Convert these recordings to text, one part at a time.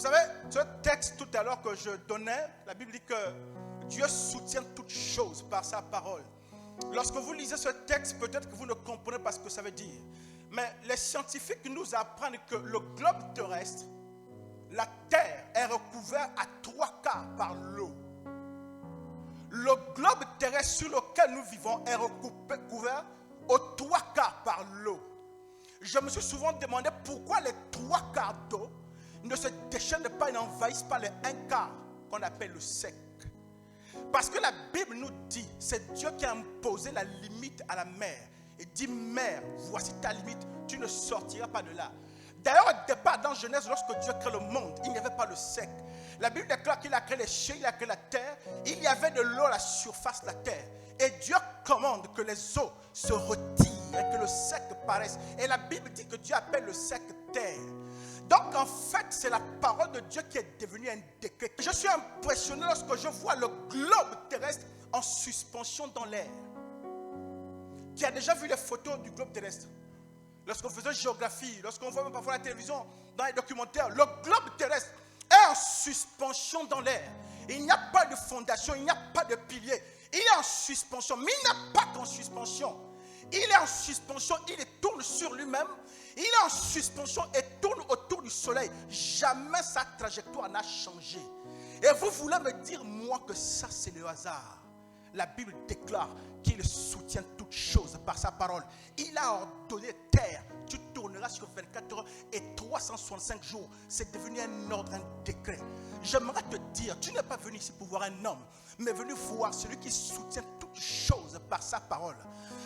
Vous savez, ce texte tout à l'heure que je donnais, la Bible dit que Dieu soutient toutes choses par sa parole. Lorsque vous lisez ce texte, peut-être que vous ne comprenez pas ce que ça veut dire. Mais les scientifiques nous apprennent que le globe terrestre, la terre, est recouverte à 3/4 par l'eau. Le globe terrestre sur lequel nous vivons est recouvert aux 3/4 par l'eau. Je me suis souvent demandé pourquoi les 3/4 d'eau ne se déchaînent pas et n'envahissent pas les 1/4 qu'on appelle le sec. Parce que la Bible nous dit, c'est Dieu qui a imposé la limite à la mer. Et dit, mer, voici ta limite, tu ne sortiras pas de là. D'ailleurs, au départ, dans Genèse, lorsque Dieu crée le monde, il n'y avait pas le sec. La Bible déclare qu'il a créé les cieux, il a créé la terre. Il y avait de l'eau à la surface de la terre. Et Dieu commande que les eaux se retirent et que le sec paraisse. Et la Bible dit que Dieu appelle le sec terre. Donc en fait, c'est la parole de Dieu qui est devenue un décret. Je suis impressionné lorsque je vois le globe terrestre en suspension dans l'air. Qui a déjà vu les photos du globe terrestre? Lorsqu'on faisait géographie, lorsqu'on voit même parfois la télévision, dans les documentaires, le globe terrestre est en suspension dans l'air. Il n'y a pas de fondation, il n'y a pas de pilier. Il est en suspension, mais il n'a pas qu'en suspension. Il est en suspension, il tourne sur lui-même. Il est en suspension et tourne autour du soleil. Jamais sa trajectoire n'a changé. Et vous voulez me dire, moi, que ça, c'est le hasard? La Bible déclare qu'il soutient toutes choses par sa parole. Il a ordonné terre. Tu tourneras sur 24 heures et 365 jours. C'est devenu un ordre, un décret. J'aimerais te dire, tu n'es pas venu ici pour voir un homme, mais venu voir celui qui soutient toutes choses par sa parole.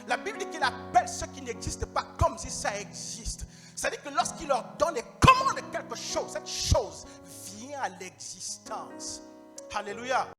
La Bible dit qu'il appelle ce qui n'existe pas comme si ça existe. C'est-à-dire que lorsqu'il leur donne et commande quelque chose, cette chose vient à l'existence. Alléluia.